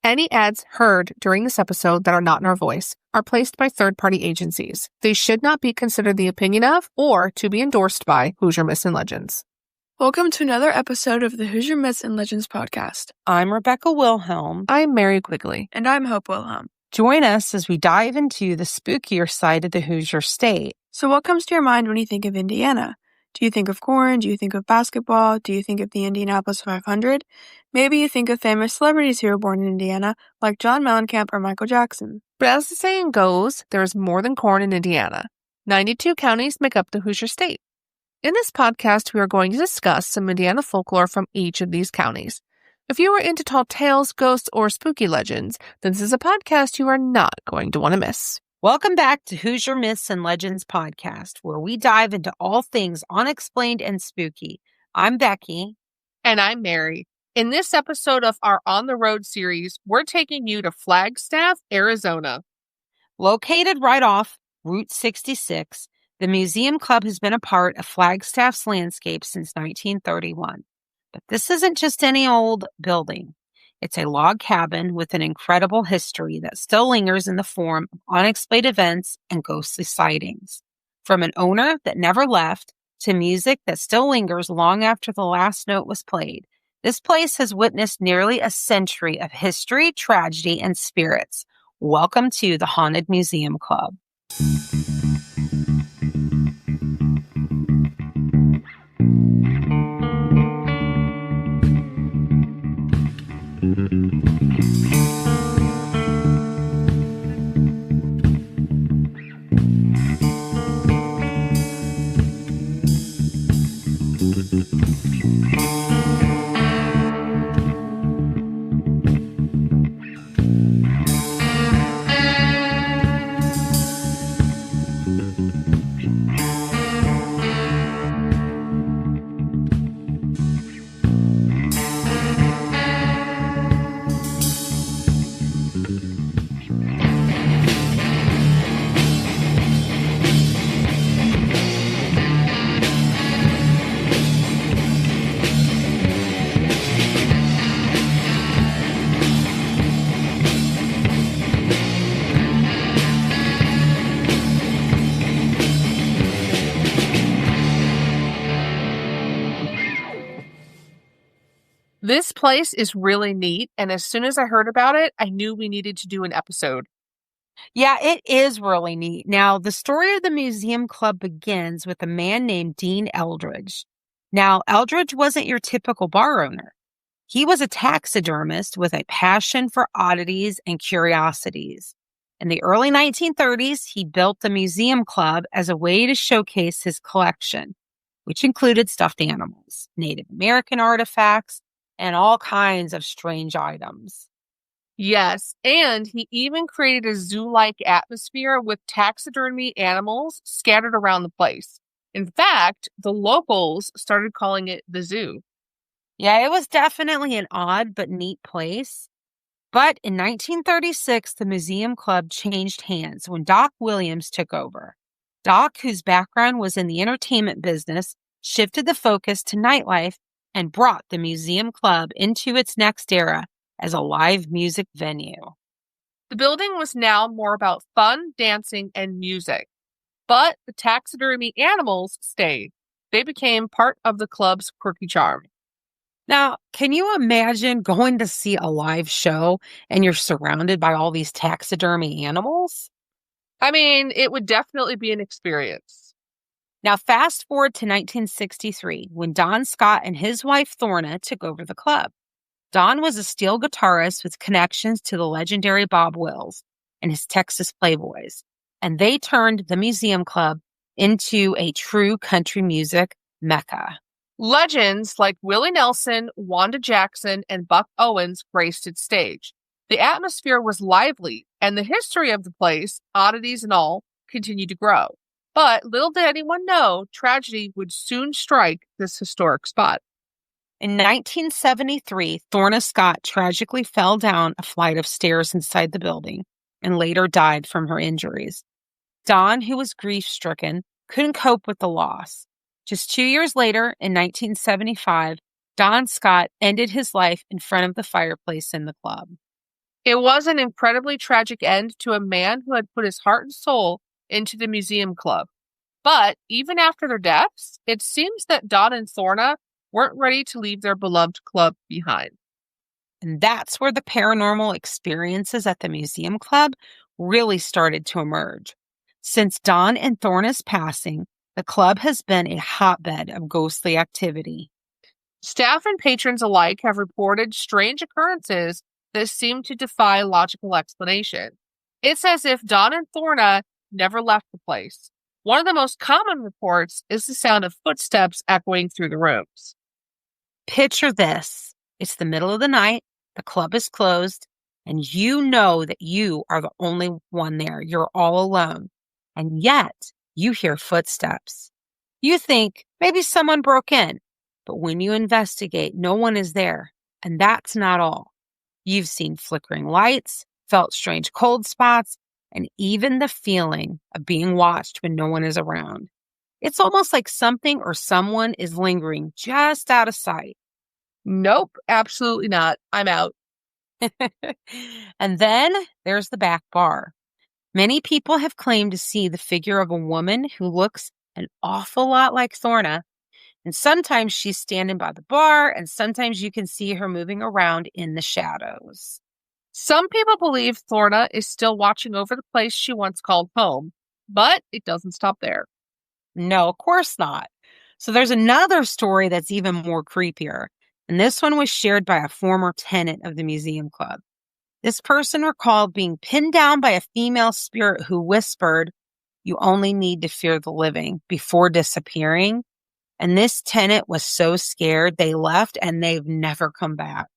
Any ads heard during this episode that are not in our voice are placed by third-party agencies. They should not be considered the opinion of or to be endorsed by Hoosier Myths and Legends. Welcome to another episode of the Hoosier Myths and Legends podcast. I'm Rebecca Wilhelm. I'm Mary Quigley. And I'm Hope Wilhelm. Join us as we dive into the spookier side of the Hoosier state. So what comes to your mind when you think of Indiana? Do you think of corn? Do you think of basketball? Do you think of the Indianapolis 500? Maybe you think of famous celebrities who were born in Indiana, like John Mellencamp or Michael Jackson. But as the saying goes, there is more than corn in Indiana. 92 counties make up the Hoosier state. In this podcast, we are going to discuss some Indiana folklore from each of these counties. If you are into tall tales, ghosts, or spooky legends, then this is a podcast you are not going to want to miss. Welcome back to Hoosier Myths and Legends podcast, where we dive into all things unexplained and spooky. I'm Becky. And I'm Mary. In this episode of our On the Road series, we're taking you to Flagstaff, Arizona. Located right off Route 66, the Museum Club has been a part of Flagstaff's landscape since 1931. But this isn't just any old building. It's a log cabin with an incredible history that still lingers in the form of unexplained events and ghostly sightings. From an owner that never left to music that still lingers long after the last note was played, this place has witnessed nearly a century of history, tragedy, and spirits. Welcome to the Haunted Museum Club. This place is really neat, and as soon as I heard about it, I knew we needed to do an episode. Yeah, it is really neat. Now, the story of the Museum Club begins with a man named Dean Eldridge. Now, Eldridge wasn't your typical bar owner. He was a taxidermist with a passion for oddities and curiosities. In the early 1930s, he built the Museum Club as a way to showcase his collection, which included stuffed animals, Native American artifacts, and all kinds of strange items. Yes, and he even created a zoo-like atmosphere with taxidermy animals scattered around the place. In fact, the locals started calling it the zoo. Yeah, it was definitely an odd but neat place. But in 1936, the Museum Club changed hands when Doc Williams took over. Doc, whose background was in the entertainment business, shifted the focus to nightlife and brought the Museum Club into its next era as a live music venue. The building was now more about fun, dancing, and music. But the taxidermy animals stayed. They became part of the club's quirky charm. Now, can you imagine going to see a live show and you're surrounded by all these taxidermy animals? I mean, it would definitely be an experience. Now, fast forward to 1963, when Don Scott and his wife Thorna took over the club. Don was a steel guitarist with connections to the legendary Bob Wills and his Texas Playboys, and they turned the Museum Club into a true country music mecca. Legends like Willie Nelson, Wanda Jackson, and Buck Owens graced its stage. The atmosphere was lively, and the history of the place, oddities and all, continued to grow. But little did anyone know, tragedy would soon strike this historic spot. In 1973, Thorna Scott tragically fell down a flight of stairs inside the building and later died from her injuries. Don, who was grief-stricken, couldn't cope with the loss. Just 2 years later, in 1975, Don Scott ended his life in front of the fireplace in the club. It was an incredibly tragic end to a man who had put his heart and soul into the museum club. But even after their deaths, it seems that Don and Thorna weren't ready to leave their beloved club behind. And that's where the paranormal experiences at the museum club really started to emerge. Since Don and Thorna's passing, the club has been a hotbed of ghostly activity. Staff and patrons alike have reported strange occurrences that seem to defy logical explanation. It's as if Don and Thorna never left the place. One of the most common reports is the sound of footsteps echoing through the rooms. Picture this. It's the middle of the night, the club is closed, and you know that you are the only one there. You're all alone. And yet, you hear footsteps. You think maybe someone broke in, but when you investigate, no one is there. And that's not all. You've seen flickering lights, felt strange cold spots, and even the feeling of being watched when no one is around. It's almost like something or someone is lingering just out of sight. Nope, absolutely not. I'm out. And then there's the back bar. Many people have claimed to see the figure of a woman who looks an awful lot like Thorna. And sometimes she's standing by the bar, and sometimes you can see her moving around in the shadows. Some people believe Thorna is still watching over the place she once called home, but it doesn't stop there. No, of course not. So there's another story that's even more creepier. And this one was shared by a former tenant of the museum club. This person recalled being pinned down by a female spirit who whispered, "You only need to fear the living," before disappearing. And this tenant was so scared they left and they've never come back.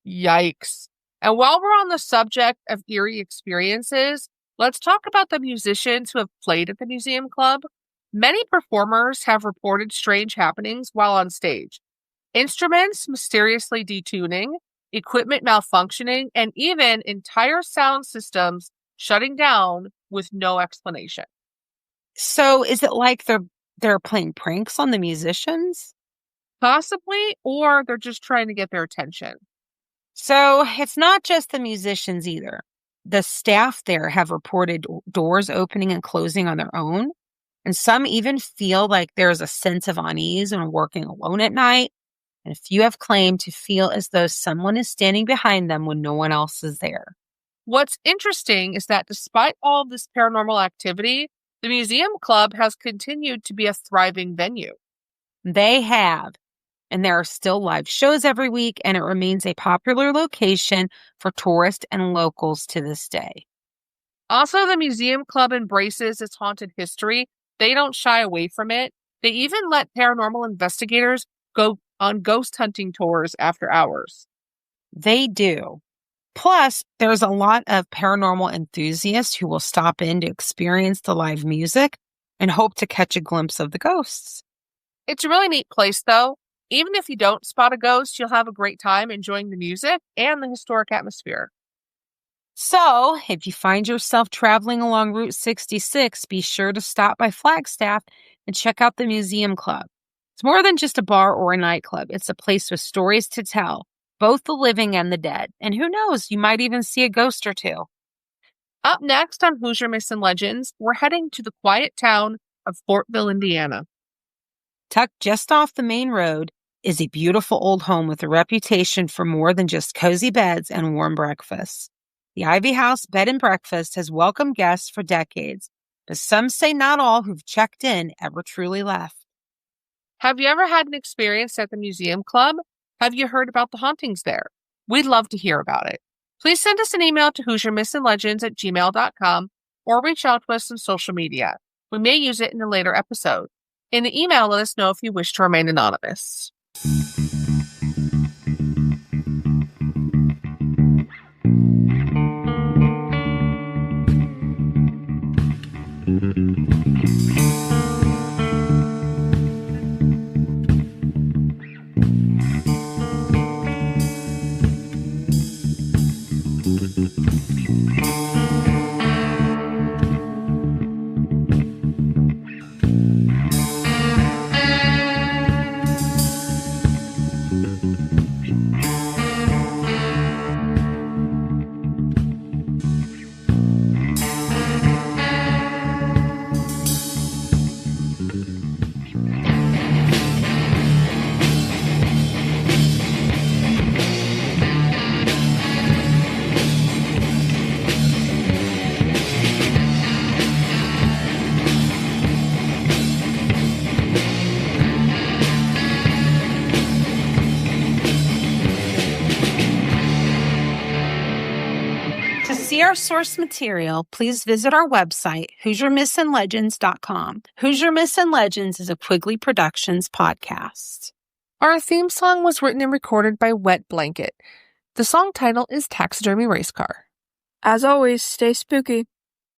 Yikes. And while we're on the subject of eerie experiences, let's talk about the musicians who have played at the museum club. Many performers have reported strange happenings while on stage. Instruments mysteriously detuning, equipment malfunctioning, and even entire sound systems shutting down with no explanation. So is it like they're playing pranks on the musicians? Possibly, or they're just trying to get their attention. So it's not just the musicians either. The staff there have reported doors opening and closing on their own. And some even feel like there's a sense of unease when working alone at night. And a few have claimed to feel as though someone is standing behind them when no one else is there. What's interesting is that despite all of this paranormal activity, the museum club has continued to be a thriving venue. They have. And there are still live shows every week, and it remains a popular location for tourists and locals to this day. Also, the museum club embraces its haunted history. They don't shy away from it. They even let paranormal investigators go on ghost hunting tours after hours. They do. Plus, there's a lot of paranormal enthusiasts who will stop in to experience the live music and hope to catch a glimpse of the ghosts. It's a really neat place, though. Even if you don't spot a ghost, you'll have a great time enjoying the music and the historic atmosphere. So, if you find yourself traveling along Route 66, be sure to stop by Flagstaff and check out the museum club. It's more than just a bar or a nightclub. It's a place with stories to tell, both the living and the dead. And who knows, you might even see a ghost or two. Up next on Hoosier Myths and Legends, we're heading to the quiet town of Fortville, Indiana. Tucked just off the main road is a beautiful old home with a reputation for more than just cozy beds and warm breakfasts. The Ivy House Bed and Breakfast has welcomed guests for decades, but some say not all who've checked in ever truly left. Have you ever had an experience at the museum club? Have you heard about the hauntings there? We'd love to hear about it. Please send us an email to HoosierMythsandLegends@gmail.com or reach out to us on social media. We may use it in a later episode. In the email, let us know if you wish to remain anonymous. see our source material, please visit our website, HoosierMythsAndLegends.com. Hoosier Myths and Legends is a Quigley Productions podcast. Our theme song was written and recorded by Wet Blanket. The song title is Taxidermy Race Car. As always, stay spooky.